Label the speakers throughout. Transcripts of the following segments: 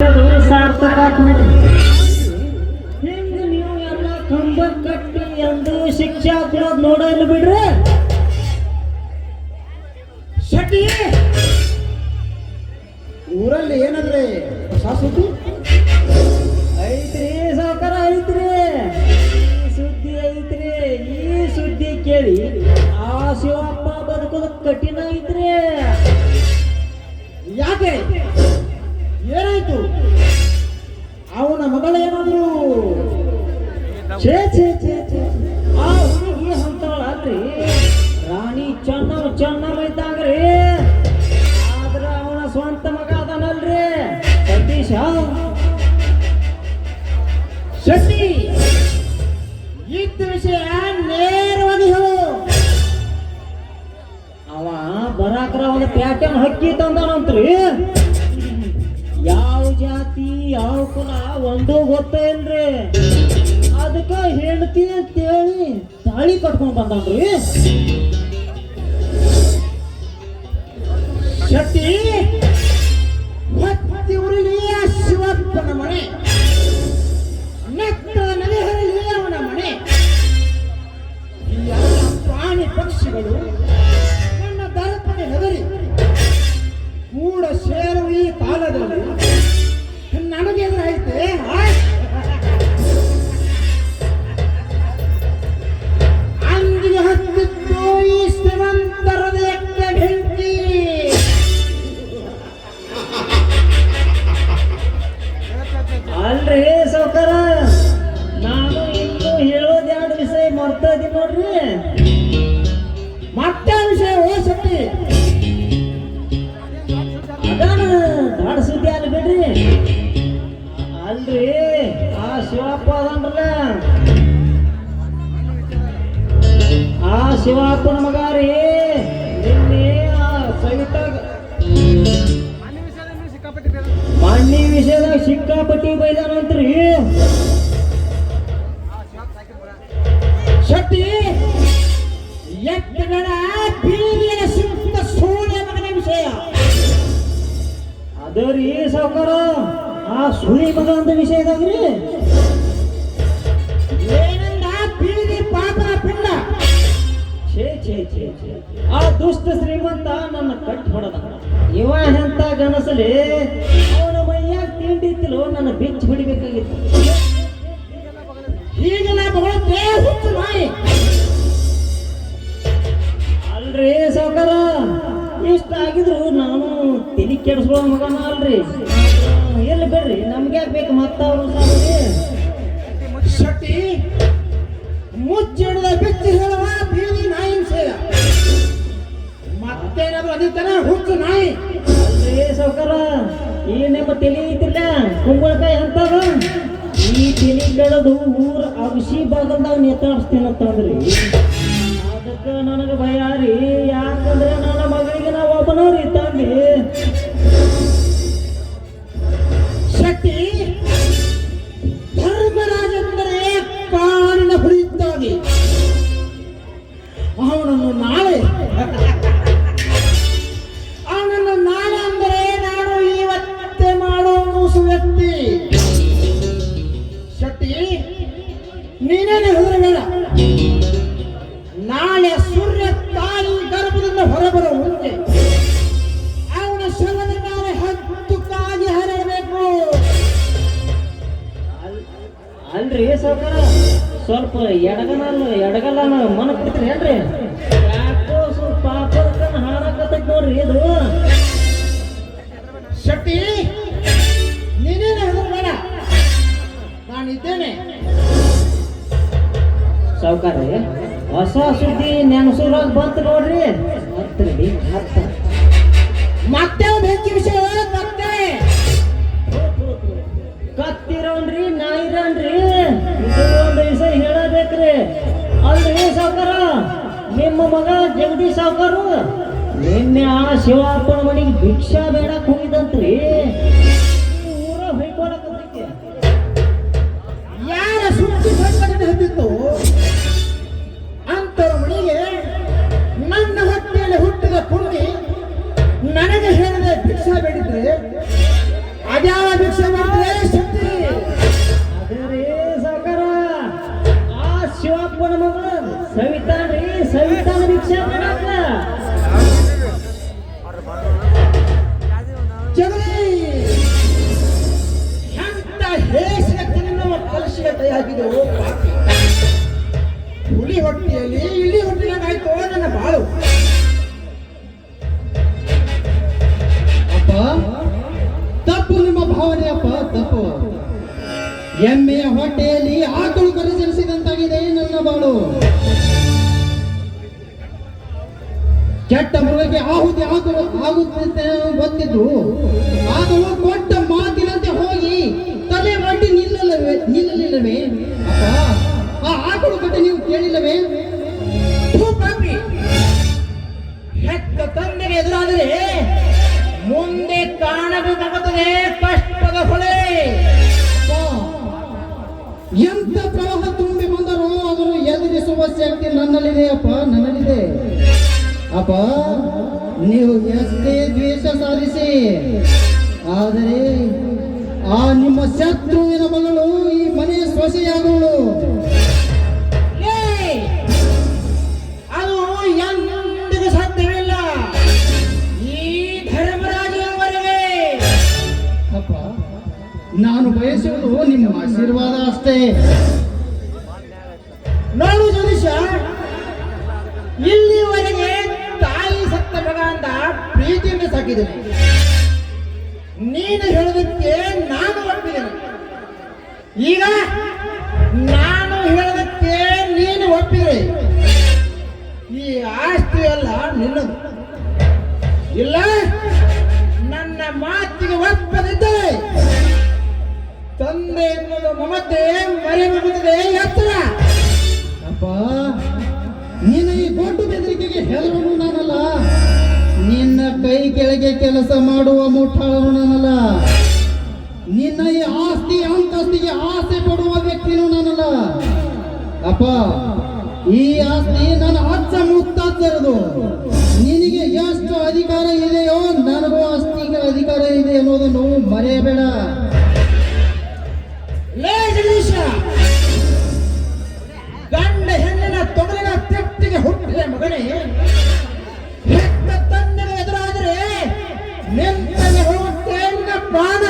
Speaker 1: ಮಾಡೋದು ಸಾರ್ಥಕ ಆತ್ ನೋಡ್ರಿ. ಹಿಂಗ ನೀವು ಎಲ್ಲ ಕಂಬ ಕಟ್ಟಿ ಎಂದು ಶಿಕ್ಷೆ ಹಾಕೋದು ನೋಡಲ್ಲ ಬಿಡ್ರಿ.
Speaker 2: ಶೆಟ್ಟಿ ಊರಲ್ಲಿ ಏನಂದ್ರೆ ಹೊಸ ಸುದ್ದಿ
Speaker 1: ಐತ್ರಿ ಸಾವುಕಾರ ಐತ್ರಿ, ಈ ಸುದ್ದಿ ಐತ್ರಿ. ಈ ಸುದ್ದಿ ಕೇಳಿ ಆ ಶಿವಪ್ಪ ಬದುಕೋದು ಕಠಿಣ ಐತ್ರಿ.
Speaker 2: ಯಾಕೆ ಏನಾಯ್ತು? ಅವನ ಮಗಳ ಏನಾದ್ರು
Speaker 1: ಛೇ ಛೇ ಛೇ ಛೇ ಆ ಹುಡುಗಿ ಅಂತವಳಲ್ರಿ, ರಾಣಿ ಚೆನ್ನಮ್ಮ ಇದ್ದಂಗ್ರಿ. ಆದ್ರ ಅವನ ಸ್ವಂತ ಮಗ ಅದನಲ್ರಿ ಸತೀಶ.
Speaker 2: ಶೆಟ್ಟಿ ಇದ್ದ ವಿಷಯ ನೇರವಾಗಿ ಹೇಳು.
Speaker 1: ಅವ ಬರಾಕ್ರ ಒಂದು ಪ್ಯಾಟರ್ನ್ ಹಕ್ಕಿ ತಂದಾನಂತ್ರಿ. ಯಾವ ಜಾತಿ ಯಾವ ಕುಲ ಒಂದು ಗೊತ್ತೇನ್ರಿ. ಅದಕ್ಕ ಹೆಂಡತಿ ಅಂತೇಳಿ ತಾಳಿ ಕಟ್ಕೊಂಡ್ ಬಂದನ್ರಿ.
Speaker 2: ಶೆಟ್ಟಿ ಹತ್ತಿ ಉರುಳಿ ಶಿವಪ್ಪನ ಮನೆ, ನೆತ್ತ ನದಿಹರಿಲಿ ಅವನ ಮನೆ. ಈ ಎಲ್ಲ ಪ್ರಾಣಿ ಪಕ್ಷಿಗಳು ನನ್ನ ದರ್ಪಣೆ ಹೆದರಿ ಕೂಡ ಸೇರುವ ಈ ಕಾಲದಲ್ಲಿ ನನಗೆ ಎದುರಾಯ್ತೆ. ಅಂದಿಗೆ ಹತ್ತಿತ್ತು ಈ ಶ್ರೀಮಂತರ ಹೃದಯಕ್ಕೆ ಬೆಂಕಿ.
Speaker 1: ಅಲ್ರಿ ಸಾವುಕಾರ, ನಾನು ಇನ್ನು ಹೇಳೋದ್ ಎರಡು ವಿಷಯ ಮರ್ತಾ ಇದೀನಿ ನೋಡ್ರಿ.
Speaker 2: ಮತ್ತೆ ವಿಷಯ ಓಸಟ್ಟಿ
Speaker 1: ಅದಾನ ದಾಡ ಸುದ್ದಿ ಅಲ್ಲಿ ಬಿಡ್ರಿ. ಅಲ್ರಿ ಆ ಶಿವಪ್ಪ ಅದನ್ರಲ್ಲ, ಆ ಶಿವಪ್ಪನ ಮಗ ರೀ ನಿನ್ನೆ ಆ ಸವಿತಾಗ ಮಣ್ಣಿ ವಿಷಯದಾಗ ಸಿಕ್ಕಾಪಟ್ಟಿ ಬೈದಾನಂತ್ರಿ.
Speaker 2: ಶೆಟ್ಟಿ ಎತ್ತುಗಳ ಬೀದಿಯ ಸುತ್ತ ಸೂರ್ಯ ಮಗನ ವಿಷಯ.
Speaker 1: ಅದರಿ ಸಾವುಕಾರ ಆ ಸುಳಿ ಮಗ ಅಂತ ವಿಷಯದಾಗ್ರಿ.
Speaker 2: ಏನಂದ ಬೀದಿ ಪಾಪನ ಪಿಂಡ.
Speaker 1: ಛೇ ಛೇ ಛೇ ಛೇ ಆ ದುಷ್ಟ ಶ್ರೀಮಂತ ನನ್ನ ಕಟ್ಟಿ ಹೊಡೆದ. ಇವ ಎಂತ ಗನಸಲಿ, ಅವನ ಮೈಯಾಗ ತಿಂಡಿತ್ತಲೋ ನನ್ನ ಬೆಚ್ಚ ಹೊಡಿಬೇಕಾಗಿತ್ತು.
Speaker 2: ಹೀಗೆಲ್ಲ ಬಹಳತ್ತೇ ಹುಚ್ಚು ನಾಯಿ.
Speaker 1: ಅಲ್ರಿ ಸಾವುಕಾರ, ಇಷ್ಟ ಆಗಿದ್ರು ನಾನು ತಲೆ ಕೆಡಿಸ್ಕೊಳ್ಳೋ ಮಗನ ಅಲ್ರಿ. ಎಲ್ಲಿ ಬಿಡ್ರಿ, ನಮ್ಗೆ ಯಾಕೆ ಬೇಕು ಮತ್ತ ಅವ್ರು ಸಾರಿ.
Speaker 2: ಶೆಟ್ಟಿ ಮುಚ್ಚಿಡದ ಬಿಚ್ಚಿ ಹೇಳುವ ಬೀದಿ ನಾಯಿ ವಿಷಯ. ಮತ್ತೇನಾದ್ರು ಅದಿತ್ತಾನ ಹುಚ್ಚು ನಾಯಿ.
Speaker 1: ಅಲ್ರಿ ಸಾವುಕಾರ, ಈ ನಿಮ್ಮ ತಲೆ ಐತಿಲ್ಲ ಕುಂಬಳಕಾಯಿ ಅಂತದ, ಈ ತಲೆ ಕೆಡದು ಊರ ಅಗಸಿ ಭಾಗದಾಗ ನೇತಾಡಿಸ್ತೇನಂತಂದ್ರಿ. ಅದಕ್ಕೆ ನನಗೆ ಭಯ ರೀ. ಯಾಕಂದ್ರೆ ನನ್ನ ಮಗಳಿಗೆ ನಾವು ಒಬ್ಬನವ್ರಿ ತಂದೆ.
Speaker 2: ಶೆಟ್ಟಿ ಧರ್ಮರಾಜೆಂದರೆ ಕಾಡಿನ ಹುಳಿದ್ದಾಗಿ ಅವನನ್ನು ನಾಳೆ ಅಂದರೆ ನಾನು ಇವತ್ತೇ ಮಾಡೋನು ಸುವ್ಯಕ್ತಿ. ಶೆಟ್ಟಿ ನೀನೇನೆ ಹೆದರಬೇಡ. ನಾಳೆ ಸೂರ್ಯ ತಾಯಿ ಗರ್ಭದಿಂದ ಹೊರಬರೋ ಮುಂಚೆ ಅವನ ಶವದ ಮೇಲೆ 10 ಕಾಗಿ ಹರಡಬೇಕು.
Speaker 1: ಅಲ್ರಿ ಸಾವುಕಾರ, ಸ್ವಲ್ಪ ಎಡಗಲ್ಲ ಮನ ಬಿಡ್ತೀರಿ ಏನ್ರಿ? ಯಾಕೋ ಸ್ವಲ್ಪ ಪಾಪದಕ್ಕನ ಹಾಳಾಕತ್ತೈತಿ ನೋಡ್ರಿ ಇದು.
Speaker 2: ಶೆಟ್ಟಿ ನೀನೇನೆ ಹೆದರಬೇಡ, ನಾನಿದ್ದೇನೆ.
Speaker 1: ಸಾವುಕಾರ ಹೊಸ ಸುದ್ದಿ ನೆನಸೂರಾಗ ಬಂತು ನೋಡ್ರಿ.
Speaker 2: ಮತ್ತೆ ಒಂದು ಹೆಚ್ಚು ವಿಷಯ
Speaker 1: ಕತ್ತಿರೋನ್ರಿ ನಾಯಿರನ್ರಿ. ಇದು ಒಂದು ವಿಷಯ ಹೇಳಬೇಕ್ರಿ. ಅಲ್ರಿ ಸಾವುಕಾರ, ನಿಮ್ಮ ಮಗ ಜಗದೀಶ್ ಸಾವುಕಾರು ನಿನ್ನೆ ಆ ಶಿವಪ್ಪನ ಮನೆಗೆ ಭಿಕ್ಷಾ ಬೇಡಕ್ ಹೋಗಿದಂತ್ರಿ. ಊರ ಹೊಯ್ಕೊಳಕತ್ತೈತಿ.
Speaker 2: ಯಾರ ಸುದ್ದಿ ಸಂಘಟನೆ ಹತ್ತಿತ್ತು ಅಂತವ್ರ ಮನೆಗೆ ನನ್ನ ಹೊಟ್ಟೆಯಲ್ಲಿ ಹುಟ್ಟಿದ ಪುಂಡಿ ನನಗೆ ಹೇಳಿದ ಭಿಕ್ಷಾ ಬೇಡಿದ್ರೆ ಅದ್ಯಾವ ಭಿಕ್ಷಾ ಭಾವನೆ ಅಪ್ಪ ತಪ್ಪು. ಎಮ್ಮೆಯ ಹೊಟ್ಟೆಯಲ್ಲಿ ಆಕಳು ಕರೆ ಜನಿಸಿದಂತಾಗಿದೆ ನನ್ನ ಬಾಳು. ಕೆಟ್ಟ ಮೃಗಕ್ಕೆ ಆಹುತಿ ಆಗುತ್ತದೆ ಗೊತ್ತಿದ್ದು ಆದರೂ ಕೊಟ್ಟ ಮಾತಿನಂತೆ ಹೋಗಿ ತಲೆ ಒಡ್ಡಿ ನಿಲ್ಲಲಿಲ್ಲವೇ ಅಪ್ಪ? ಆ ಆಕಳು ಕತೆ ನೀವು ಕೇಳಿಲ್ಲವೇ?
Speaker 1: ಹೆತ್ತ ತಂದೆಗೆ ಎದುರಾದರೆ ಮುಂದೆ ಕಾಣಬೇಕಾಗುತ್ತದೆ ಕಷ್ಟದ ಹೊಳೆ.
Speaker 2: ಎಂತ ಪ್ರವಾಹ ತುಂಬಿ ಬಂದರೂ ಅದನ್ನು ಎದುರಿಸುವ ಶಕ್ತಿ ನನ್ನಲ್ಲಿದೆ ಅಪ್ಪ, ನನ್ನಲ್ಲಿದೆ ಅಪ್ಪ. ನೀವು ಎಷ್ಟೇ ದ್ವೇಷ ಸಾಧಿಸಿ, ಆದರೆ ಆ ನಿಮ್ಮ ಶತ್ರುವಿನ ಮಗಳು ಈ ಮನೆಯ ಸೊಸೆಯಾಗುವಳು.
Speaker 1: ಅದು ಎಂದಿಗೂ ಸಾಧ್ಯವಿಲ್ಲ. ಈ ಧರ್ಮರಾಜನವರೆಗೆ
Speaker 2: ಅಪ್ಪ, ನಾನು ಬಯಸುವುದು ನಿಮ್ಮ ಆಶೀರ್ವಾದ ಅಷ್ಟೇ.
Speaker 1: ನೋಡು ಜ್ಯೋತಿಷ, ಇಲ್ಲಿವರೆಗೆ ತಾಯಿ ಸತ್ತ ಮಗ ಅಂತ ಪ್ರೀತಿಯಿಂದ ಸಾಕಿದ್ದೇನೆ. ನೀನು ಹೇಳೋದಕ್ಕೆ ನಾನು ಒಪ್ಪಿದ್ದೇನೆ. ಈಗ ನಾನು ಹೇಳೋದಕ್ಕೆ ನೀನು ಒಪ್ಪಿದೆ. ಈ ಆಸ್ತಿ ಎಲ್ಲ ನಿನ್ನದು. ಇಲ್ಲ ನನ್ನ ಮಾತಿಗೆ ಒಪ್ಪದಿದ್ದರೆ ತಂದೆ ಎನ್ನುವುದು ಮಮತೆ ಮರೆಯುತ್ತದೆ ಎತ್ತರ.
Speaker 2: ಅಪ್ಪ, ನಿನ್ನ ಈ ಗೊಡ್ಡು ಬೆದರಿಕೆಗೆ ಹೆದರನು ನಾನಲ್ಲ. ನಿನ್ನ ಕೈ ಕೆಳಗೆ ಕೆಲಸ ಮಾಡುವ ಮುಠಾಳನು ನಾನಲ್ಲ. ನಿನ್ನ ಈ ಆಸ್ತಿ ಅಂತಸ್ತಿಗೆ ಆಸೆ ಪಡುವ ವ್ಯಕ್ತಿನೂ ನಾನಲ್ಲ. ಅಪ್ಪ, ಈ ಆಸ್ತಿ ನನ್ನ ಅಚ್ಚ ಮುತ್ತಜ್ಜರದು. ನಿನಗೆ ಎಷ್ಟು ಅಧಿಕಾರ ಇದೆಯೋ ನನಗೂ ಅಷ್ಟಿಗೆ ಅಧಿಕಾರ ಇದೆ ಅನ್ನೋದನ್ನು ಮರೆಯಬೇಡ.
Speaker 1: ಲೇ ಜಗದೀಶ, ಗಂಡ ಹೆಣ್ಣಿನ ತೊಗಲಿನ ತೆಟ್ಟಿಗೆ ಹುಟ್ಟಿದ ಮಗನೇ, ಹೆತ್ತ ತಂದೆಗೆ ಎದುರಾದರೆ ನಿಂತನೆ ಹೋಗುತ್ತೆ ಪ್ರಾಣ.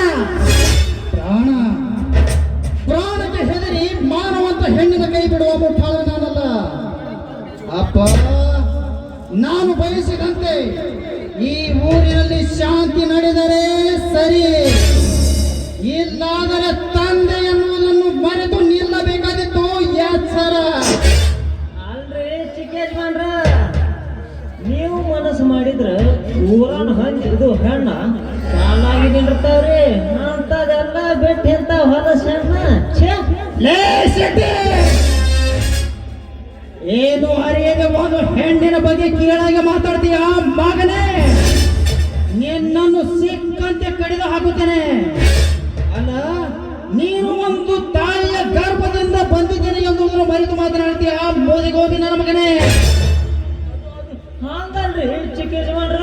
Speaker 2: ಪ್ರಾಣಕ್ಕೆ ಹೆದರಿ ಮಾನವಂತ ಹೆಣ್ಣಿನ ಕೈ ಬಿಡುವ ಮುಠಾಳ ನಾನಲ್ಲ. ಅಪ್ಪ, ನಾನು ಬಯಸಿದಂತೆ ಈ ಊರಿನಲ್ಲಿ ಶಾಂತಿ ನಡೆದರೆ ಸರಿ, ಇಲ್ಲಾದರೆ ತಂದೆ ಎನ್ನುವುದನ್ನು ಮರೆತು ನಿಲ್ಲಬೇಕಾದಿತ್ತು ಎಚ್ಚರ.
Speaker 1: ಅಲ್ರಿ ಚಿಕ್ಕೇಜ್ಮನ್ರ, ನೀವು ಮನಸ್ಸು ಮಾಡಿದ್ರ ಊರನ್ ಇದು ಹೆಣ್ಣ ಸಾಲಾಗಿ ನಿಂದಿರ್ತಾವ್ರಿ. ಅಂತದೆಲ್ಲ ಬಿಟ್ಟು ಎಂತ ಹೊಲಸ ಹೆಣ್ಣ
Speaker 2: ಏನು ಅರಿಯದೆ ಒಂದು ಹೆಣ್ಣಿನ ಬಗ್ಗೆ ಕೀಳಾಗಿ ಮಾತಾಡ್ತೀಯ ಮಗನೇ? ನಿನ್ನನ್ನು ಸಿಕ್ಕಂತೆ ಕಡಿದು ಹಾಕುತ್ತೇನೆ. ಅಲ್ಲ, ನೀನು ಒಂದು ತಾಯಿಯ ಗರ್ಭದಿಂದ ಬಂದಿದ್ದೇನೆ ಎಂಬುದನ್ನು ಮರೆತು ಮಾತನಾಡ್ತೀಯ ಮೋದಿಗೋಬಿ ನನ್ನ ಮಗನೇ?
Speaker 1: ಹಂಗಲ್ರಿ ಚಿಕ್ಕೇಜ್ಮನ್ರ.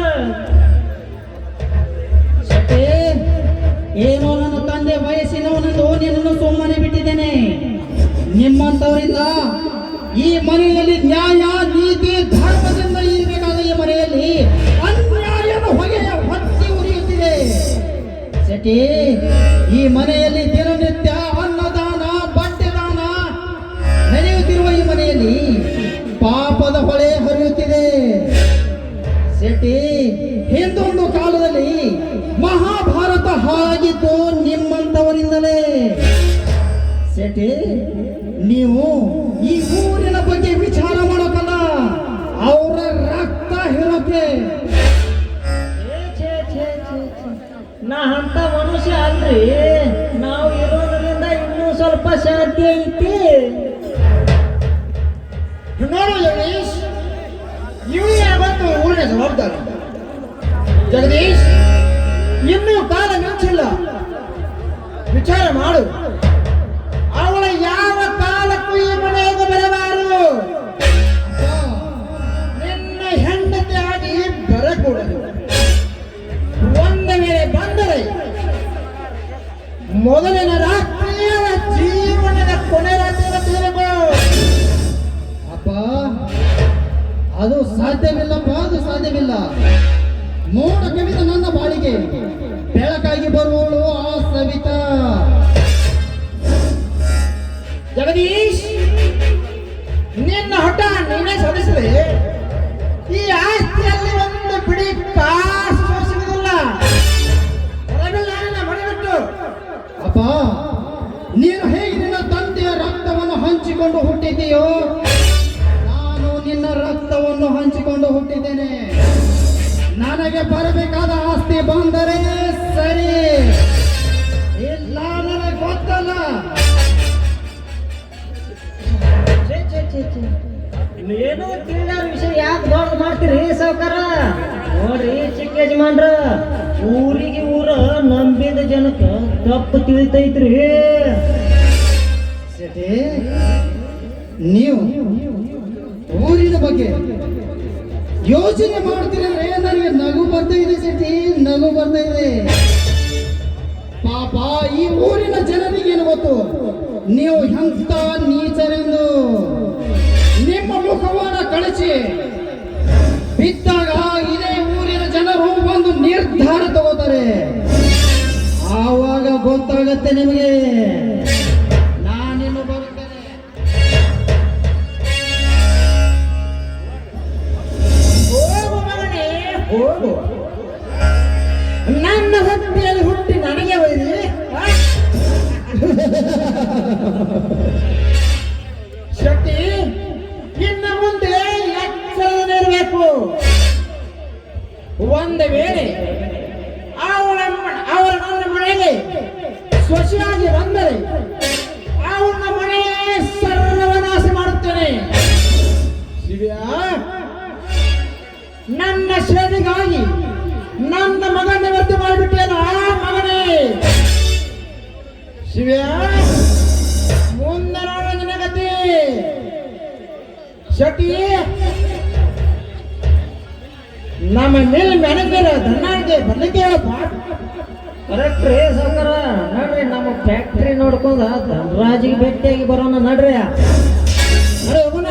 Speaker 2: ಏನೋ ನನ್ನ ತಂದೆ ವಯಸ್ಸಿನವನೆಂದು ನಿನ್ನನ್ನು ಸುಮ್ಮನೆ ಬಿಟ್ಟಿದ್ದೇನೆ. ನಿಮ್ಮಂತವರಿಂದ ಈ ಮನೆಯಲ್ಲಿ ನ್ಯಾಯ ನೀತಿ ಧರ್ಮದಿಂದ ಇರಬೇಕಾದ ಈ ಮನೆಯಲ್ಲಿ ಅನ್ಯಾಯದ ಹೊಗೆಯ ಹೊತ್ತಿ ಉರಿಯುತ್ತಿದೆ. ಶೆಟ್ಟಿ, ಈ ಮನೆಯಲ್ಲಿ ದಿನನಿತ್ಯ ಅನ್ನದಾನ ಬಟ್ಟೆದಾನ ನಡೆಯುತ್ತಿರುವ ಈ ಮನೆಯಲ್ಲಿ ಪಾಪದ ಹೊಳೆ ಹರಿಯುತ್ತಿದೆ. ಶೆಟ್ಟಿ, ಹಿಂದೊಂದು ಕಾಲದಲ್ಲಿ ಮಹಾಭಾರತ ಹಾಳಾಗಿದ್ದು ನಿಮ್ಮಂತವರಿಂದಲೇ. ಶೆಟ್ಟಿ, ನೀವು ಈ ಊರಿನ ಬಗ್ಗೆ ವಿಚಾರ ಮಾಡೋಕಲ್ಲ, ಅವರ ರಕ್ತ ಹಿರೋಕೆ.
Speaker 1: ನಾ ಅಂತ ಮನುಷ್ಯ ಅಲ್ರಿ. ನಾವು ಇರೋದ್ರಿಂದ ಇನ್ನೂ ಸ್ವಲ್ಪ ಶಾಂತಿ ಐತಿ.
Speaker 2: ನೋಡು ಜಗದೀಶ್, ಇವು ಯಾವತ್ತು ಊರಿನ ಜವಾಬ್ದಾರಿ. ಜಗದೀಶ್, ಇನ್ನೂ ಕಾಲ ಮಿಂಚಿಲ್ಲ, ವಿಚಾರ ಮಾಡು. ಅವಳ ಯಾವ ಕಾಲಕ್ಕೂ ಈ ಮನೆಗೆ ಬರಬಾರದು. ನಿನ್ನ ಹೆಂಡತಿ ಆಗಿ ಬರಕೂಡದು. ಒಂದು ವೇಳೆ ಬಂದರೆ ಮೊದಲಿನ ರಾತ್ರಿಯ ಜೀವನದ ಕೊನೆ ರಾತ್ರಿ ತಿರುಗು. ಅಪ್ಪ, ಅದು ಸಾಧ್ಯವಿಲ್ಲಪ್ಪ, ಅದು ಸಾಧ್ಯವಿಲ್ಲ. ಮೋಡ ಕವಿದ ನನ್ನ ಬಾಳಿಗೆ ಬೆಳಕಾಗಿ ಬರುವವಳು ಆ ಸವಿತಾ. ಜಗದೀಶ್, ನಿನ್ನ ಹಠ ನೀನೇ ಸಾಧಿಸಿದೆ. ಈ ಆಸ್ತಿಯಲ್ಲಿ ಒಂದು ಬಿಡಿ ಕಾಸು ಸಿಗುವುದಿಲ್ಲ. ಹೊರಬಿಟ್ಟು ಅಪ್ಪ, ನೀನು ಹೇಗೆ ನಿನ್ನ ತಂದೆಯ ರಕ್ತವನ್ನು ಹಂಚಿಕೊಂಡು ಹುಟ್ಟಿದ್ದೀಯೋ, ನಾನು ನಿನ್ನ ರಕ್ತವನ್ನು ಹಂಚಿಕೊಂಡು ಹುಟ್ಟಿದ್ದೇನೆ. ನನಗೆ ಬರಬೇಕಾದ ಆಸ್ತಿ ಬಂದರೆ ಸರಿ, ಇಲ್ಲ ನನಗೆ ಗೊತ್ತಲ್ಲ.
Speaker 1: ಏನೋ ತಿಳಿದ ವಿಷಯ ಯಾಕೆ ದೊಡ್ಡ ಮಾಡ್ತೀರಿ ಸಾವುಕಾರ? ನೋಡ್ರಿ ಚಿಕ್ಕ ಯಜಮಾನ್ರ, ಊರಿಗೆ ಊರ ನಂಬಿದ ಜನಕ್ಕ ತಪ್ಪು ತಿಳಿತೈತ್ರಿ.
Speaker 2: ಶೆಟ್ಟಿ, ನೀವು ಊರಿನ ಬಗ್ಗೆ ಯೋಚನೆ ಮಾಡ್ತೀರಂದ್ರೆ ನನಗೆ ನಗು ಬರ್ತಾ ಇದೆ ಶೆಟ್ಟಿ, ನಗು ಬರ್ತಾ ಇದೆ. ಪಾಪ ಈ ಊರಿನ ಜನರಿಗೇನು ಗೊತ್ತು ನೀವು ಎಂತ ನೀಚರೆಂದು. ನಿಮ್ಮ ಮುಖವಾಡ ಕಳಚಿ ಬಿದ್ದಾಗ ಇದೇ ಊರಿನ ಜನರು ಒಂದು ನಿರ್ಧಾರ ತಗೋತಾರೆ. ಆವಾಗ ಗೊತ್ತಾಗತ್ತೆ ನಿಮಗೆ. ನಾನಿನ್ನು ಬರುತ್ತೇನೆ.
Speaker 1: ಹೋಗು ಮಗನೇ, ಹೋಗು. ನನ್ನ ಹೊಟ್ಟೆಯಲ್ಲಿ ಹುಟ್ಟಿ ನನಗೆ ಒಯ್ದಿ ಶಕ್ತಿ. ಇನ್ನು ಮುಂದೆ ಎಚ್ಚರವಿರಬೇಕು. ಒಂದು ವೇಳೆ ಅವಳ ನನ್ನ ಮನೆಗೆ ಸ್ವಶಿಯಾಗಿ ಬಂದರೆ ಅವನ ಮನೆಯೇ ಸರ್ವನಾಶ ಮಾಡುತ್ತೇನೆ. ಶಿವ್ಯಾ, ನನ್ನ ಸೇವೆಗಾಗಿ ನನ್ನ ಮಗನ ವ್ಯರ್ಥ ಮಾಡಿಬಿಟ್ಟೇನು ಮಗನೇ? ಶಿವ್ಯಾ, ಮುಂದೆ ನೋಡೋ ನಿನಗತಿ. ಶಕ್ತಿ, ನಮ್ಮ ಮೇಲೆ ಮ್ಯಾನೇಜರ್ ದನ್ನಾಳಿಗೆ ಬರ್ಲಿಕ್ಕೆ ಹೇಳಪ್ಪ. ಕರೆಕ್ಟ್ ರೀ ಸಾವುಕಾರ. ನೋಡ್ರಿ, ನಮ್ಮ ಫ್ಯಾಕ್ಟ್ರಿ ನೋಡ್ಕೊಂಡ ಧನರಾಜಿಗೆ ಭೇಟಿಯಾಗಿ ಬರೋಣ ನಡ್ರಿ. ಅರೆ ಹೋಗೋಣ.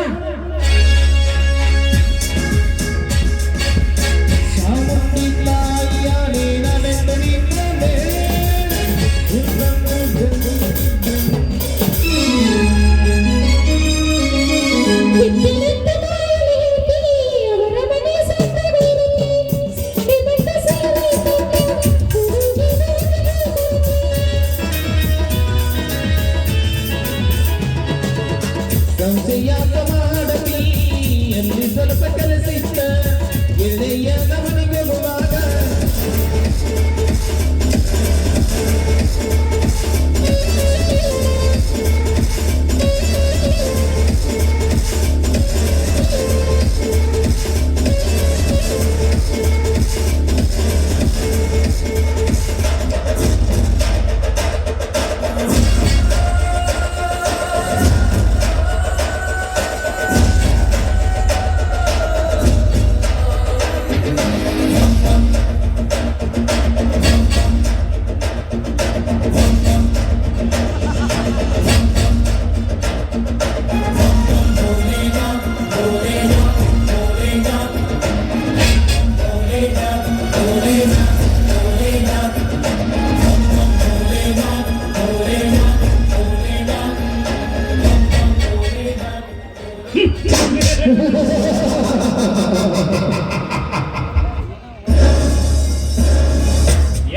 Speaker 3: ಸಂಸೆಯಾಗ ಮಾಡಲಿ ಎಲ್ಲಿ ಸ್ವಲ್ಪ ಕೆಲಸ ಇತ್ತ ಎಳೆಯ ಗಮನಿಗೆ ಹೋಗುವಾಗ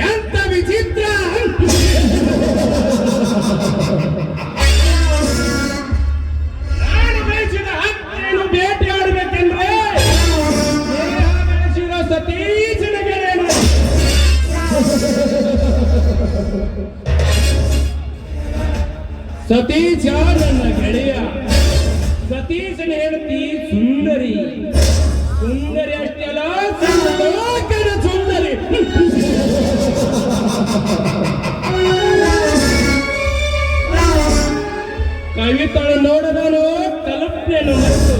Speaker 3: ಎಂತ ವಿಚಿತ್ರ! ನಾನು ಬೆಳೆಸಿದ ಹಕ್ಕನ್ನು ಬೇಟೆಯಾಡಬೇಕೆಂದ್ರೆ ಬೆಳೆಸಿದ ಸತೀಶನ ಗೆಳೆಯನು. ಸತೀಶ ನನ್ನ ಗೆಳೆಯ. ಸತೀಶನ ಹೆಂಡತಿ ಸುಂದರಿ. ಸುಂದರಿ ಅಷ್ಟೇ ಅಲ್ಲ, ಸುಂದರ ಸುಂದರಿ. ಕವಿತಳು ನೋಡದನು ಕಲ್ಪನೆಯನ್ನು ಮರೆತು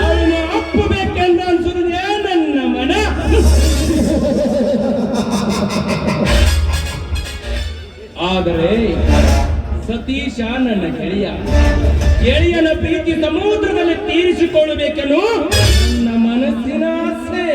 Speaker 3: ಅವನು ಅಪ್ಪಬೇಕೆಂದು ಅನ್ಸುವುದೇ ನನ್ನ ಮನ. ಆದರೆ ಸತೀಶ ನನ್ನ ಗೆಳೆಯ. ಗೆಳೆಯನ ಪ್ರೀತಿ ಸಮುದ್ರದಲ್ಲಿ ತೀರಿಸಿಕೊಳ್ಳಬೇಕೆನ್ನು ನನ್ನ ಮನಸ್ಸಿನ ಆಸೆ.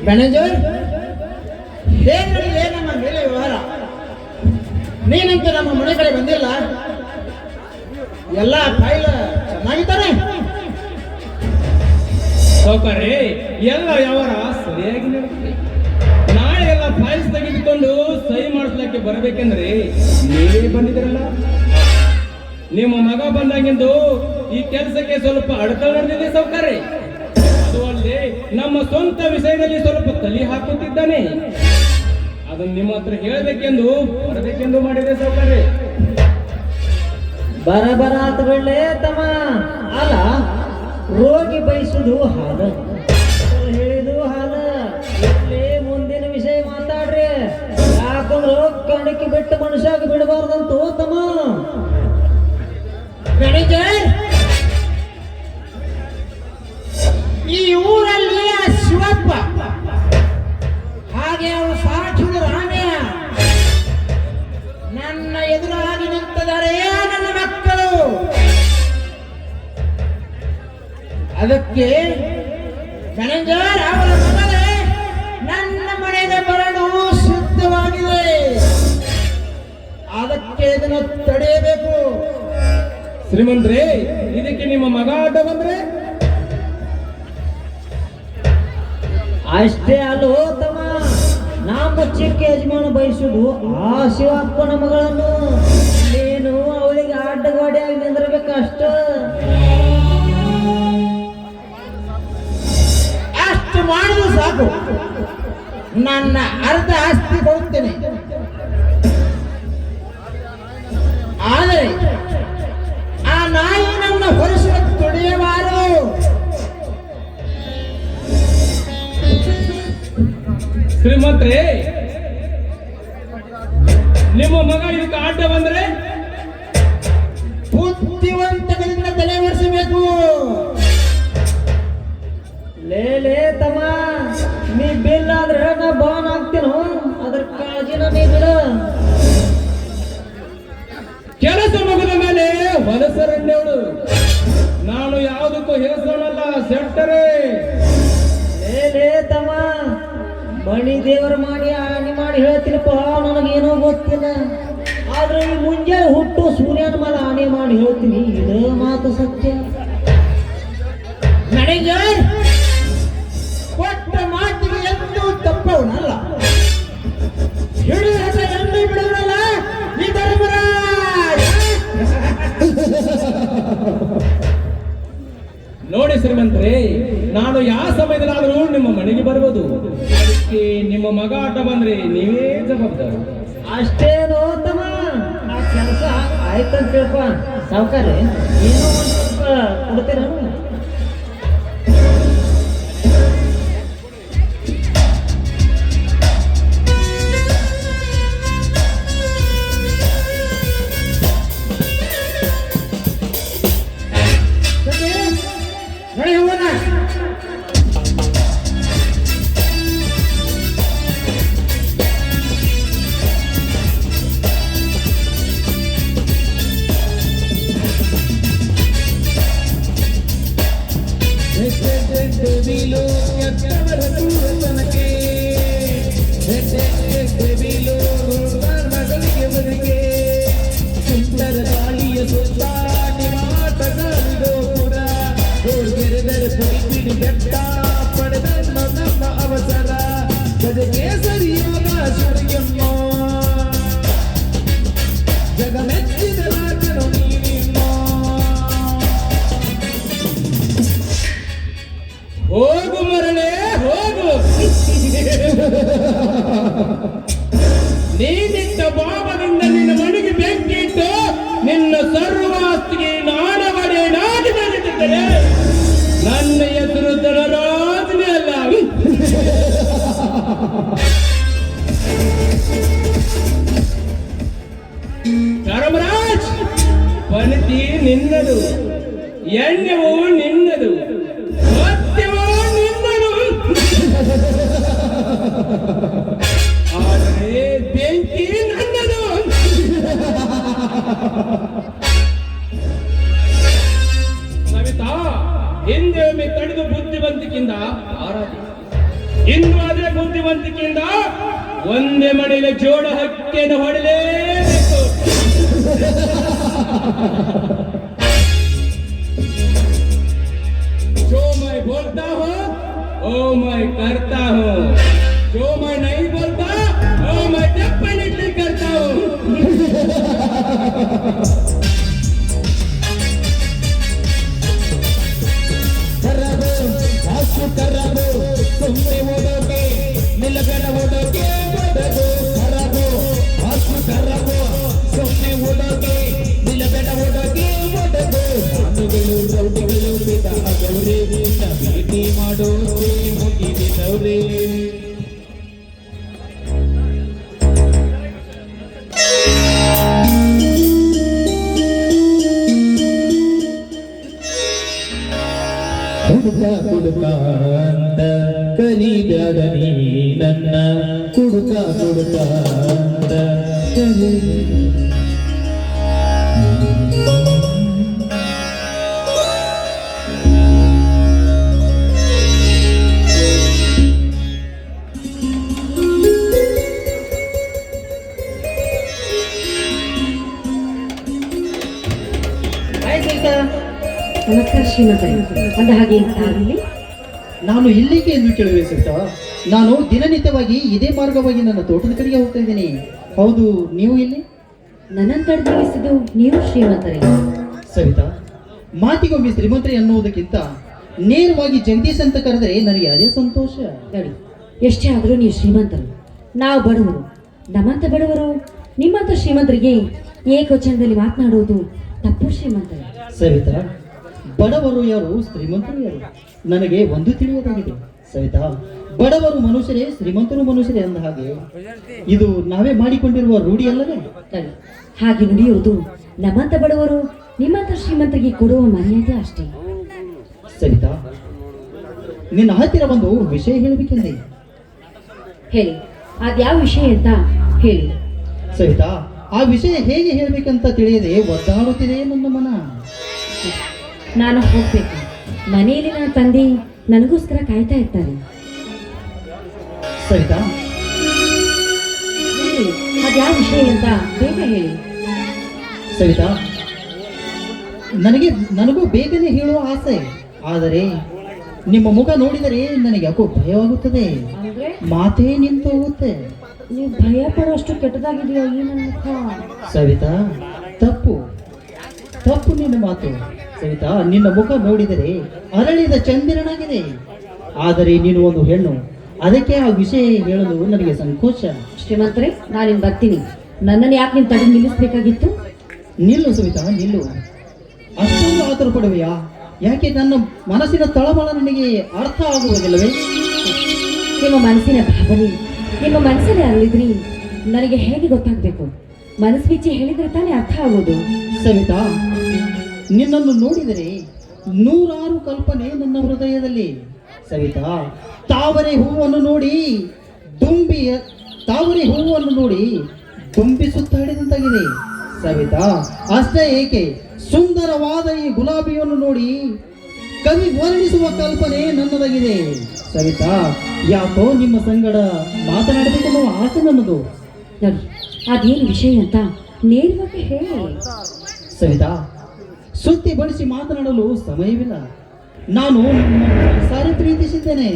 Speaker 2: ಮ್ಯಾನೇಜರ್ ಹೇಗೆ ನಮ್ಮ ಮೇಲೆ ವ್ಯವಹಾರ? ನೀನಂತೂ ನಮ್ಮ ಮನೆ ಕಡೆ ಬಂದಿಲ್ಲ. ಎಲ್ಲ ಫೈಲ್ ಚೆನ್ನಾಗಿದ್ದಾನೆ.
Speaker 3: ಸೌಕರ್ಯ ಎಲ್ಲ ವ್ಯವಹಾರ ಸರಿಯಾಗಿ ನಡೆದಿದೆ. ನಾಳೆ ಎಲ್ಲ ಫೈಲ್ಸ್ ತೆಗೆದುಕೊಂಡು ಸಹಿ ಮಾಡಿಸ್ಲಿಕ್ಕೆ ಬರಬೇಕೆಂದ್ರೆ ನೀವೇ ಬಂದಿದ್ರಲ್ಲ. ನಿಮ್ಮ ಮಗ ಬಂದಾಗಿಂದು ಈ ಕೆಲಸಕ್ಕೆ ಸ್ವಲ್ಪ ಅಡತಡೆ ನಡೆದಿದೆ ಸೌಕರ್ಯ. ಅದು ಅಲ್ಲದೆ ನಮ್ಮ ಸ್ವಂತ ವಿಷಯದಲ್ಲಿ ಸ್ವಲ್ಪ ತಲೆ ಹಾಕುತ್ತಿದ್ದಾನೆ. ಅದನ್ನು ನಿಮ್ಮ ಹತ್ರ ಹೇಳಬೇಕೆಂದು ಬರಬೇಕೆಂದು ಮಾಡಿದೆ ಸೌಕರ್ಯ.
Speaker 1: ಬರ ಆತ ಬಿಡ್ಲೆ ತಮ್ಮ. ಅಲ್ಲ, ರೋಗಿ ಬಯಸುದು ಹಾಲ, ಹೇಳಿದು ಹಾಲ. ಇಲ್ಲಿ ಮುಂದಿನ ವಿಷಯ ಮಾತಾಡ್ರಿ. ಯಾಕಂದ್ರ ಕಣಕ್ಕೆ ಬಿಟ್ಟು ಮನುಷ್ಯಾಗ ಬಿಡಬಾರ್ದಂತೂ ತಮ್ಮ.
Speaker 2: ಮ್ಯಾನೇಜರ್, ಈ ಊರಲ್ಲಿ ಆ ಶಿವಪ್ಪ ಹಾಗೆ ಅವರು ಸಾಕ್ಷಿದ ರಾಮಯ್ಯ ನನ್ನ ಎದುರಾಗಿ ನಿಂತಿದ್ದಾರೆ. ನನ್ನ ಮಕ್ಕಳು ಅದಕ್ಕೆ ಮ್ಯಾನೇಜರ್ ಅವರ ಮಗಳೇ ನನ್ನ ಮನೆಗೆ ಬರಲು ಸಿದ್ಧವಾಗಿದೆ. ಅದಕ್ಕೆ ಇದನ್ನು ತಡೆಯಬೇಕು.
Speaker 3: ಶ್ರೀಮಂತ್ರಿ, ಇದಕ್ಕೆ ನಿಮ್ಮ ಮಗ ಅಡ್ಡ ಬಂದ್ರೆ?
Speaker 1: ಅಷ್ಟೇ ಅಲ್ಲೋ ತಮ್ಮ, ನಮ್ಮ ಚಿಕ್ಕ ಯಜಮಾನ ಬಯಸುದು ಆ ಶಿವಪ್ಪನ ಮಗಳನ್ನು. ನೀನು ಅವಳಿಗೆ ಅಡ್ಡಗೋಡೆಯಾಗಿ ನಿಂದಿರ್ಬೇಕು ಅಷ್ಟ.
Speaker 2: ಅಷ್ಟು ಮಾಡಿದ್ರು ಸಾಕು. ನನ್ನ ಅರ್ಧ ಆಸ್ತಿ ಕೊಡುತ್ತೇನೆ. ಆದರೆ ಆ ನಾಯಿ ನನ್ನ ಹೊರಸುವ ತುಳಿಯಬಾರದು.
Speaker 3: ಶ್ರೀಮಂತ್ರಿ, ನಿಮ್ಮ ಮಗ ಇದಕ್ಕೆ ಅಡ್ಡ ಬಂದ್ರೆ
Speaker 2: ಬುದ್ಧಿವಂತಗಳಿಂದ ತಲೆ ಒರೆಸಬೇಕು.
Speaker 1: ಲೇ ತಮ್ಮ, ನೀ ಬಿಲ್ ಆದ್ರೆ ನಾ ಬಾನ್ ಆಗ್ತೀನೋ, ಅದ್ರ ಕಾಳಜಿನ ನೀ ಬಿಡ.
Speaker 3: ಕೆಲಸ ಮುಗಿದ ಮೇಲೆ ಹೊಲಸರಣ್ಣವಳು. ನಾನು ಯಾವುದಕ್ಕೂ ಹೆಸರಲ್ಲ ಸೆಟ್ಟರೆ.
Speaker 1: ಲೇ ತಮ್ಮ, ಮಣಿ ದೇವರ ಮಾಡಿ ಆಣಿ ಮಾಡಿ ಹೇಳ್ತೀನಪ್ಪ, ನನಗೇನೋ ಗೊತ್ತಿಲ್ಲ. ಆದ್ರೆ ಈ ಮುಂಜಾನೆ ಹುಟ್ಟು ಸೂರ್ಯನ ಮೇಲೆ ಆಣಿ ಮಾಡಿ ಹೇಳ್ತೀನಿ, ಇದು ಮಾತು ಸತ್ಯ.
Speaker 2: ಮ್ಯಾನೇಜರ್, ಕೊಟ್ಟ ಮಾತಿಗೆ ಎಂದೂ ತಪ್ಪವನಲ್ಲ. ಹಿಡಿದ ಎಂದೂ ಬಿಡುವಲ್ಲ ಈ ಧರ್ಮರಾಜ್.
Speaker 3: ನೋಡಿ ಶ್ರೀಮಂತ್ರಿ, ನಾನು ಯಾವ ಸಮಯದಲ್ಲಾದರೂ ನಿಮ್ಮ ಮನೆಗೆ ಬರ್ಬೋದು. ಅದಕ್ಕೆ ನಿಮ್ಮ ಮಗ ಅಡ್ಡ ಬಂದ್ರೆ ನೀವೇ ಜವಾಬ್ದಾರಿ.
Speaker 1: ಅಷ್ಟೇನೋ ತಮ್ಮ, ಆ ಕೆಲಸ ಆಯ್ತಂತ ತಿಳ್ಪ. ಸಾವುಕಾರ್ರೆ, ಏನೋ ಒಂದು ಸ್ವಲ್ಪ ಕೊಡ್ತೀರ?
Speaker 2: ನೋಡಿ ಹೋಗೋಣ.
Speaker 3: ಅವಸರ ಗಜಗೆ ಸರಿಯಾದ ಸುರಿಯಮ್ಮ ಜಗಮೆಚ್ಚಿದ ರಾಜನು ನೀನಿಮ್ಮ. ಹೋಗು ಮರಳೆ ಹೋಗು. ನೀನಿದ್ದ ಭಾವದಿಂದ ನಿನ್ನ ಮನೆಗೆ ಬೆಂಕಿ ಇಟ್ಟು ನಿನ್ನ ಸರ್ವಾಸ್ತಿಗೆ ನಾಡವಡೆ ನಾಡಿ ನಡೆದಿದ್ದರೆ ನನ್ನ ಎದುರು ದಳರಾಜನೇ ಅಲ್ಲ. ಧರ್ಮರಾಜ್, ಪನತಿ ನಿನ್ನದು, ಎಣ್ಣೆವು ನಿನ್ನದು, ಸತ್ಯವೂ ನಿನ್ನದು. ಆದರೆ ಬೆಂಕಿ ನನ್ನದು. ಸವಿತಾ, ಹಿಂದೆ ಒಮ್ಮೆ ತಡೆದು ಬುದ್ಧಿವಂತಿಕೆಯಿಂದ ಆರಾಧಿ. ಇನ್ನು ಅದೇ ಒಂದೇ ಮನೆಯಲ್ಲಿ ಜೋಡ ಹಕ್ಕಿಯನ್ನು ಹೊಡಲೇಬೇಕು. जो मैं बोलता हूँ ओ मैं करता हूँ, जो मैं नहीं बोलता ओ मैं डेफिनेटली करता हूँ.
Speaker 2: ಕರ್ರದು ಸುಮ್ಮನೆ ಓಡೋಕೆ ನಿಲ್ಲಬೇಡ ಓಡೋಕೆ ಓಡೋದು ಕರ್ರದು ಹಾಸು ಕರ್ರದು ಸುಮ್ಮನೆ ಓಡೋಕೆ ನಿಲ್ಲಬೇಡ ಓಡೋಕೆ ಓಡೋದು ಮಾತುಗಳು ರೌಡಿಗಳು ಬಿದ್ದಾಗವ್ರೆ ಭೇಟಿ ಮಾಡೋಕೆ ಮುಗಿದಿದವ್ರೆ. ಹುಡುಕ ಹುಡುಕ ಅಂತ ಕರಿಬ್ಯಾಡ ನೀ ನನ್ನ ಹುಡುಕ ಹುಡುಕ ಅಂತ ಕರಿ.
Speaker 4: ನಮಸ್ಕಾರ ಶ್ರೀಮಂತರೇ. ಅಂದ ಹಾಗೆ ಇಲ್ಲಿ
Speaker 2: ನಾನು ಇಲ್ಲಿಗೆ ಎಂದು ಕೇಳುವೆ ಸವಿತಾ. ನಾನು ದಿನನಿತ್ಯವಾಗಿ ಇದೇ ಮಾರ್ಗವಾಗಿ ನನ್ನ ತೋಟದ ಕಡೆಗೆ ಹೋಗ್ತಾ ಇದ್ದೀನಿ. ಹೌದು, ನೀವು ಇಲ್ಲಿ
Speaker 4: ನನ್ನನ್ನು ತಡೆದಿರಿಸಿದ್ದು ನೀವು ಶ್ರೀಮಂತರೇ.
Speaker 2: ಸವಿತಾ, ಮಾತಿಗೊಮ್ಮೆ ಶ್ರೀಮಂತರೇ ಅನ್ನುವುದಕ್ಕಿಂತ ನೇರವಾಗಿ ಜಗದೀಶ್ ಅಂತ ಕರೆದರೆ ನನಗೆ ಅದೇ ಸಂತೋಷ.
Speaker 4: ನೋಡಿ, ಎಷ್ಟೇ ಆದರೂ ನೀವು ಶ್ರೀಮಂತರು, ನಾವು ಬಡವರು. ನಮ್ಮಂತ ಬಡವರು ನಿಮ್ಮಂತ ಶ್ರೀಮಂತರಿಗೆ ಏಕವಚನದಲ್ಲಿ ಮಾತನಾಡುವುದು ತಪ್ಪು ಶ್ರೀಮಂತರೇ.
Speaker 2: ಸವಿತಾ, ಬಡವರು ಯಾರು, ಶ್ರೀಮಂತರು ಯಾರು ನನಗೆ ಒಂದು ತಿಳಿಯದಾಗಿದೆ. ಸವಿತಾ, ಬಡವರು ಮನುಷ್ಯರೇ, ಶ್ರೀಮಂತರು ಮನುಷ್ಯರೇ ಅಂದ ಹಾಗೆ ಇದು ನಾವೇ ಮಾಡಿಕೊಂಡಿರುವ ರೂಢಿ ಅಲ್ಲವೇ?
Speaker 4: ನೋಡಿ, ಹಾಗೆ ನುಡಿಯುವುದು ನಮ್ಮಂತ ಬಡವರು ನಿಮ್ಮಂತ ಶ್ರೀಮಂತರಿಗೆ ಕೊಡುವ ಮರ್ಯಾದೆ ಅಷ್ಟೇ.
Speaker 2: ಸವಿತಾ, ನಿನ್ನ ಹತ್ತಿರ ಒಂದು ವಿಷಯ ಹೇಳಬೇಕೆಂದೆ.
Speaker 4: ಹೇಳಿ, ಅದ್ಯಾವ ವಿಷಯ ಅಂತ ಹೇಳಿ.
Speaker 2: ಸವಿತಾ, ಆ ವಿಷಯ ಹೇಗೆ ಹೇಳಬೇಕಂತ ತಿಳಿಯದೆ ಒದ್ದಾಡುತ್ತಿದೆ ನನ್ನ ಮನ.
Speaker 4: ನಾನು ಹೋಗ್ಬೇಕು. ಮನೆಯಲ್ಲಿ ನನ್ನ ತಂದೆ ನನಗೋಸ್ಕರ ಕಾಯ್ತಾ ಇರ್ತಾರೆ.
Speaker 2: ಸವಿತಾ,
Speaker 4: ಹೇಳಿ, ಅದ್ಯಾವ ವಿಷಯ ಅಂತ ಬೇಗ ಹೇಳಿ.
Speaker 2: ಸವಿತಾ, ನನಗೂ ಬೇಗನೆ ಹೇಳುವ ಆಸೆ, ಆದರೆ ನಿಮ್ಮ ಮುಖ ನೋಡಿದರೆ ನನಗೆ ಯಾಕೋ ಭಯವಾಗುತ್ತದೆ.
Speaker 4: ಅಂದ್ರೆ
Speaker 2: ಮಾತೇ ನಿಂತು ಹೋಗುತ್ತೆ.
Speaker 4: ನೀವು ಭಯ ಪಡುವಷ್ಟು ಕೆಟ್ಟದಾಗಿದೆಯೋ ಈ ನನ್ನ ಮುಖ?
Speaker 2: ಸವಿತಾ, ತಪ್ಪು ತಪ್ಪು ನಿನ್ನ ಮಾತು. ಸವಿತಾ, ನಿನ್ನ ಮುಖ ನೋಡಿದರೆ ಅರಳಿದ ಚಂದಿರನಾಗಿದೆ. ಆದರೆ ನೀನು ಒಂದು ಹೆಣ್ಣು, ಅದಕ್ಕೆ ಆ ವಿಷಯ ಹೇಳಲು ನನಗೆ ಸಂಕೋಚ.
Speaker 4: ಶ್ರೀಮಂತರೇ, ನಾನಿನ್ ಬರ್ತೀನಿ. ನನ್ನನ್ನು ಯಾಕೆ ನೀವು ತಡೆದು ನಿಲ್ಲಿಸ್ಬೇಕಾಗಿತ್ತು?
Speaker 2: ನಿಲ್ಲು ಸವಿತಾ, ನಿಲ್ಲು. ಅಷ್ಟೊಂದು ಆತುರ ಪಡುವೆಯಾ? ಯಾಕೆ? ನನ್ನ ಮನಸ್ಸಿನ ತಳಮಳ ನಿನಗೆ ಅರ್ಥ ಆಗುವುದಿಲ್ಲವೇ?
Speaker 4: ನಿಮ್ಮ ಮನಸ್ಸಿನ ಭಾವನೆ ನಿಮ್ಮ ಮನಸ್ಸಲ್ಲಿ ಅರಳಿದ್ರಿ ನನಗೆ ಹೇಗೆ ಗೊತ್ತಾಗಬೇಕು? ಮನಸ್ಸು ಬಿಚ್ಚಿ ಹೇಳಿದ್ರೆ ತಾನೇ ಅರ್ಥ ಆಗೋದು.
Speaker 2: ಸವಿತಾ, ನಿನ್ನನ್ನು ನೋಡಿದರೆ ನೂರಾರು ಕಲ್ಪನೆ ನನ್ನ ಹೃದಯದಲ್ಲಿ. ಸವಿತಾ, ತಾವರೆ ಹೂವನ್ನು ನೋಡಿ ದುಂಬಿ ಸುತ್ತಾಡಿದಂತಾಗಿದೆ. ಸವಿತಾ, ಅಷ್ಟೇ ಏಕೆ, ಸುಂದರವಾದ ಈ ಗುಲಾಬಿಯನ್ನು ನೋಡಿ ಕವಿ ವರ್ಣಿಸುವ ಕಲ್ಪನೆ ನನ್ನದಾಗಿದೆ. ಸವಿತಾ, ಯಾಕೋ ನಿಮ್ಮ ಸಂಗಡ ಮಾತನಾಡಬೇಕೆನ್ನುವ ಆಸೆ ನನ್ನದು.
Speaker 4: ನೋಡಿ, ಅದೇನು ವಿಷಯ ಅಂತ ನೇರವಾಗಿ ಹೇಳಿ.
Speaker 2: ಸವಿತಾ, ಸುತ್ತಿ ಬಳಸಿ ಮಾತನಾಡಲು ಸಮಯವಿಲ್ಲ. ನಾನು ಸಾರಿ ಪ್ರೀತಿಸಿದ್ದೇನೆ.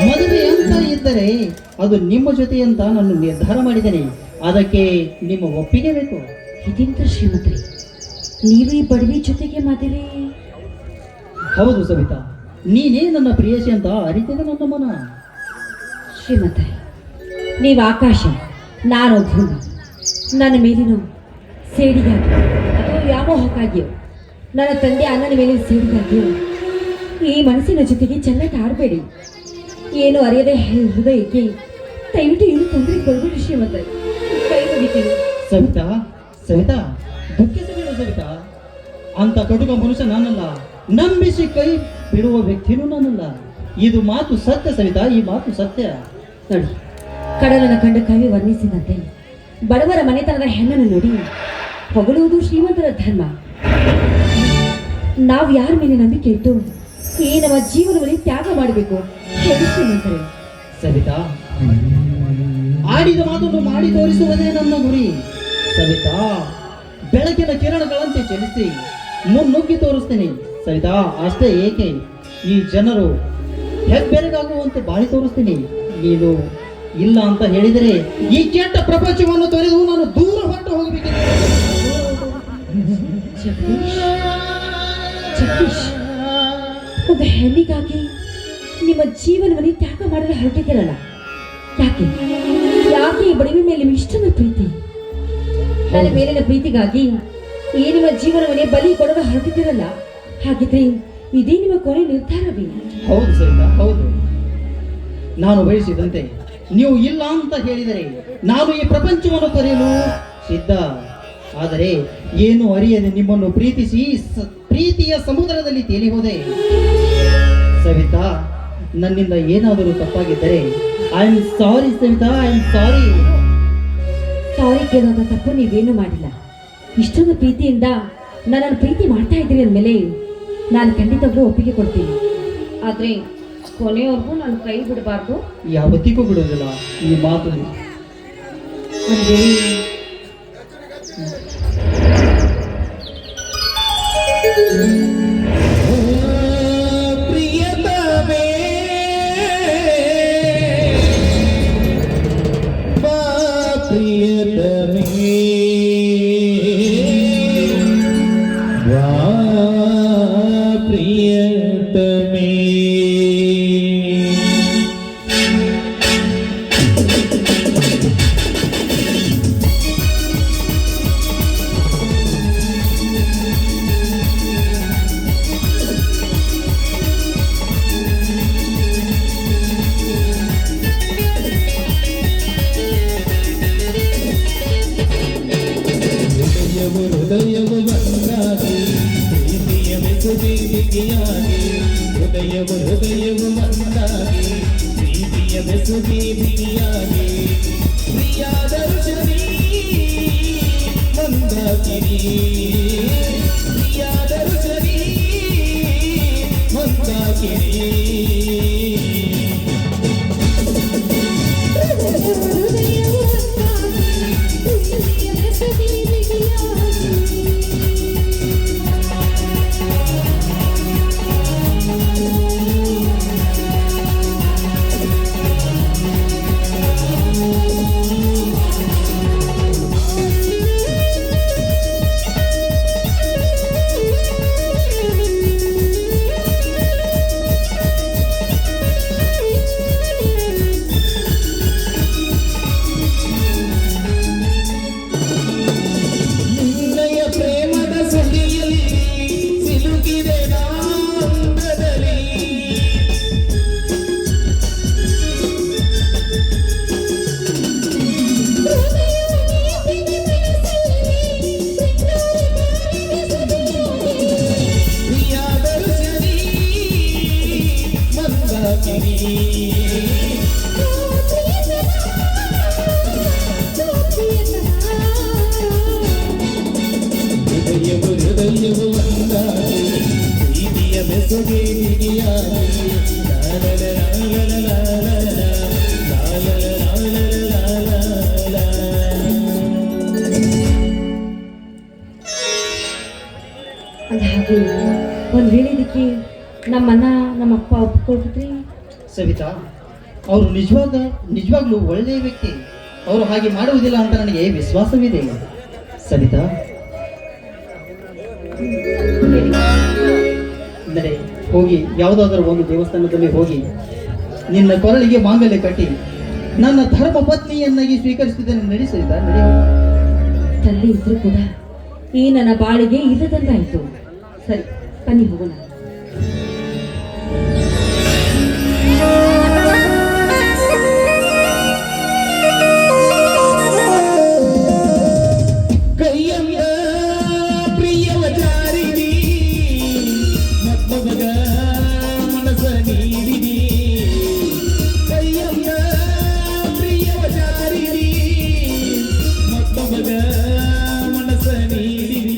Speaker 2: ಮದುವೆ ಅಂತ ಇದ್ದರೆ ಅದು ನಿಮ್ಮ ಜೊತೆ ಅಂತ ನಾನು ನಿರ್ಧಾರ ಮಾಡಿದ್ದೇನೆ. ಅದಕ್ಕೆ ನಿಮ್ಮ ಒಪ್ಪಿಗೆ ಬೇಕು.
Speaker 4: ಇದೆಂತ ಶ್ರೀಮಂತರೇ, ನೀವು ಈ ಬಡವಿ ಜೊತೆಗೆ ಮದುವೆ?
Speaker 2: ಹೌದು ಸವಿತಾ, ನೀನೇ ನನ್ನ ಪ್ರಿಯಸಿ ಅಂತ ಅರಿತಿದೆ ನನ್ನ ಮನ.
Speaker 4: ಶ್ರೀಮಂತರೇ, ನೀವು ಆಕಾಶ, ನಾನು ಭೂಮಿ. ನನ್ನ ಮೇಲಿನ ಸೇಡಿಗಾಗಿ ಅಥವಾ ವ್ಯಾಮೋಹಕ್ಕಾಗಿಯೋ, ನನ್ನ ತಂದೆ ಅಣ್ಣನ ಮೇಲಿನ ಸೇಡಿಗಾಗಿಯೋ ಈ ಮನಸ್ಸಿನ ಜೊತೆಗೆ ಚೆಲ್ಲಾಟ ಆಡಬೇಡಿ. ಏನು ಅರಿಯದೆ ಹೃದಯಕ್ಕೆ ದಯವಿಟ್ಟು ಏನು ತೊಂದರೆ ಕೊಡಬೇಡಿ ಶ್ರೀಮಂತರೇ, ಕೈ ಮುಗಿತೀನಿ.
Speaker 2: ಸವಿತಾ, ಸವಿತಾ, ದುಃಖಿಸಬೇಡ ಸವಿತಾ. ಅಂತ ಕಟುಕ ಮನುಷ್ಯ ನಾನಲ್ಲ, ನಂಬಿಸಿ ಕೈ ಬಿಡುವ ವ್ಯಕ್ತಿನೂ ನಾನಲ್ಲ. ಇದು ಮಾತು ಸತ್ಯ ಸವಿತಾ, ಈ ಮಾತು ಸತ್ಯ.
Speaker 4: ನೋಡಿ, ಕಡಲನ್ನು ಕಂಡ ಕವಿ ವರ್ಣಿಸಿದಂತೆ ಬಡವರ ಮನೆತನದ ಹೆಣ್ಣನ್ನು ನೋಡಿ ಹೊಗಳುವುದು ಶ್ರೀಮಂತರ ಧರ್ಮ. ನಾವು ಯಾರ ಮೇಲೆ ನಂಬಿಕೆ ಇಟ್ಟು ಈ ನಮ್ಮ ಜೀವನದಲ್ಲಿ ತ್ಯಾಗ ಮಾಡಬೇಕು ಹೇಳಿ ಶ್ರೀಮಂತರೇ.
Speaker 2: ಸವಿತಾ, ಆಡಿದ ಮಾತನ್ನು ಮಾಡಿ ತೋರಿಸುವುದೇ ನನ್ನ ಗುರಿ ಸವಿತಾ. ಬೆಳಕಿನ ಕಿರಣಗಳಂತೆ ಚಲಿಸಿ ಮುನ್ನುಗ್ಗಿ ತೋರಿಸ್ತೇನೆ ಸವಿತಾ. ಅಷ್ಟೇ ಏಕೆ, ಈ ಜನರು ಹೆಬ್ಬೆರಗಾಗುವಂತೆ ಬಾಳಿ ತೋರಿಸ್ತೀನಿ. ನೀನು ಇಲ್ಲ ಅಂತ ಹೇಳಿದರೆ ಈ ಕೆಟ್ಟ ಪ್ರಪಂಚವನ್ನು ತೊರೆದು ನಾನು ದೂರ ಹೊರಟು ಹೋಗಬೇಕಿದೆ.
Speaker 4: ಜಗದೀಶ್, ಜಗದೀಶ್, ಒಂದು ಹೆಣ್ಣಿಗಾಗಿ ನಿಮ್ಮ ಜೀವನವನ್ನೇ ತ್ಯಾಗ ಮಾಡಲು ಹೊರಟಿದ್ದೀರಲ್ಲ, ಯಾಕೆ ಯಾಕೆ ಈ ಬಡವಿ ಮೇಲೆ ನಿಮ್ಗೆ ಇಷ್ಟೊಂದು ಪ್ರೀತಿ? ನನ್ನ ಮೇಲಿನ ಪ್ರೀತಿಗಾಗಿ ಈ ನಿಮ್ಮ ಜೀವನವನ್ನೇ ಬಲಿ ಕೊಡಲು ಹೊರಟಿದ್ದೀರಲ್ಲ, ಹಾಗಿದ್ರೆ ಇದೇ ನಿಮ್ಮ ಕೊನೆ ನಿರ್ಧಾರವೇ?
Speaker 2: ಹೌದು ಸರಿತಾ, ಹೌದು. ನಾನು ಬಯಸಿದಂತೆ ನೀವು ಇಲ್ಲ ಅಂತ ಹೇಳಿದರೆ ನಾನು ಈ ಪ್ರಪಂಚವನ್ನು ತೊರೆಯಲು ಸಿದ್ಧ. ಆದರೆ ಏನು ಅರಿಯದೆ ನಿಮ್ಮನ್ನು ಪ್ರೀತಿಸಿ ಪ್ರೀತಿಯ ಸಮುದ್ರದಲ್ಲಿ ತೇಲಿ ಹೋದೆ ಸವಿತಾ. ನನ್ನಿಂದ ಏನಾದರೂ ತಪ್ಪಾಗಿದ್ದರೆ I am sorry Savita, I am sorry.
Speaker 4: Sorry ಕೇಳೋದ ತಪ್ಪು ನೀವೇನು ಮಾಡಿಲ್ಲ. ಇಷ್ಟೊಂದು ಪ್ರೀತಿಯಿಂದ ನನ್ನನ್ನು ಪ್ರೀತಿ ಮಾಡ್ತಾ ಇದ್ದೀರಿ ಅಂದಮೇಲೆ ನಾನು ಖಂಡಿತವಾಗ್ಲೂ ಒಪ್ಪಿಗೆ ಕೊಡ್ತೀನಿ. ಆದರೆ ಕೊನೆಯವರೆಗೂ ನಾನು ಕೈ ಬಿಡಬಾರ್ದು.
Speaker 2: ಯಾವತ್ತಿಗೂ ಬಿಡೋದಿಲ್ಲ ಈ ಮಾತು.
Speaker 4: ಅಂದರೆ
Speaker 2: ಪ್ರಿಯತಮೇ ಬಾ ಪ್ರಿಯತಮೇ ಬಾ ಪ್ರಿಯತಮೇ.
Speaker 5: ಹೃದಯವು ಒಂದಾಗಿ ಪ್ರೀತಿಯ ಬೆಸುಬೀದಿಗೆಯಾಗಿ, ಹೃದಯವು ಒಂದಾಗಿ ಪ್ರೀತಿಯ ಬೆಸುಬೀದಿಗೆಯಾಗಿ, ಪ್ರಿಯಾದರ್ಶನಿ ಮಂದಾಕಿನಿ, ಪ್ರಿಯಾದರ್ಶನಿ ಮಂದಾಕಿನಿ. ಹೃದಯವು ಒಂದಾಗಿ ಪ್ರೀತಿಯ ಬೆಸುಬೀದಿಗೆಯಾಗಿ,
Speaker 4: ಹಾಗೆ ಒಂದು ವೇಳೆ ಇದಕ್ಕೆ ನಮ್ಮನ್ನ ನಮ್ಮಪ್ಪ ಒಪ್ಕೊಳ್ತಿದ್ರಿ?
Speaker 2: ಸವಿತಾ, ಅವರು ನಿಜವಾಗ್ಲೂ ಒಳ್ಳೆಯ ವ್ಯಕ್ತಿ. ಅವರು ಹಾಗೆ ಮಾಡುವುದಿಲ್ಲ ಅಂತ ನನಗೆ ವಿಶ್ವಾಸವಿದೆ ಸವಿತಾ. ಅಂದರೆ ಹೋಗಿ ಯಾವುದಾದರೂ ಒಂದು ದೇವಸ್ಥಾನದಲ್ಲಿ ಹೋಗಿ ನಿನ್ನ ಕೊರಳಿಗೆ ಮಾಂಗಲ್ಯ ಕಟ್ಟಿ ನನ್ನ ಧರ್ಮ ಪತ್ನಿಯನ್ನಾಗಿ ಸ್ವೀಕರಿಸಿದ್ದನ್ನು ನಡಿ ಸವಿತಾ, ನಡಿ.
Speaker 4: ತಂದೆ ಇದ್ರೂ ಕೂಡ ಈ ನನ್ನ ಬಾಳಿಗೆ ಇಲ್ಲದಂಗಾಯ್ತು. ಸರಿ, ಬನ್ನಿ ಹೋಗೋಣ.
Speaker 5: ಕೈಯಂದ ಪ್ರಿಯವ ಜಾರಿದಿ ಮತ್ತೊಬ್ಬಗ ಮನಸ ನೀಡಿದಿ, ಕೈಯಂದ ಪ್ರಿಯವ ಜಾರಿದಿ ಮತ್ತೊಬ್ಬಗ ಮನಸ ನೀಡಿದಿ.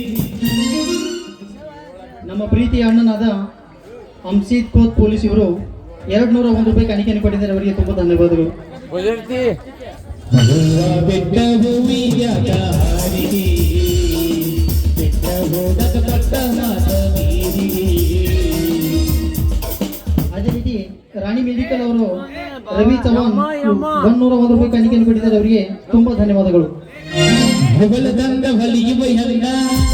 Speaker 2: ನಮ್ಮ ಪ್ರೀತಿಯ ಅಣ್ಣನಾದ ಅಂಶೀತ್ ಕೋತ್ ಪೊಲೀಸ್ ಇವರು 201 ರೂಪಾಯಿ ಕಾಣಿಕೆಯನ್ನು ಕೊಟ್ಟಿದ್ದಾರೆ. ಅವರಿಗೆ ತುಂಬ ಧನ್ಯವಾದಗಳು.
Speaker 5: ಹೂವ ಬೆಟ್ಟ ಹೂವಿಯಾಗ ಹಾರಿದಿ ಬೆಟ್ಟ ಹೋಗದ ಪಟ್ಟ ಮಾತ ಮೀರಿದಿ.
Speaker 2: ಅದೇ ರೀತಿ ರಾಣಿ ಮೆಡಿಕಲ್ ಅವರು ರವಿ ಚವಾನ್ 101 ರೂಪಾಯಿ ಕಾಣಿಕೆಯನ್ನು ಕೊಟ್ಟಿದ್ದಾರೆ. ಅವರಿಗೆ ತುಂಬಾ ಧನ್ಯವಾದಗಳು.
Speaker 5: ಹೊಗಳದಂಗ ಹೊಲಿಯುವ ಹೆಂಗ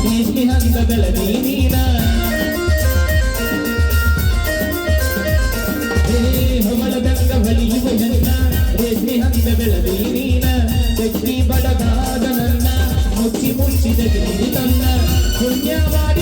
Speaker 5: ರೇಷ್ಮೆ ಹಂಗ ಬೆಳದಿ ನೀನ ಹೊಗಳದಂಗ ಹೊಲಿಯುವ ಹೆಂಗ ರೇಷ್ಮೆ ಹಂಗ ಬೆಳದಿ ನೀನ ಲಕ್ಷ್ಮಿ ಬಡಗಾದ ನನ್ನ ಮುಚ್ಚಿ ಮುಚ್ಚಿದ ತನ್ನ ಪುಣ್ಯವಾದ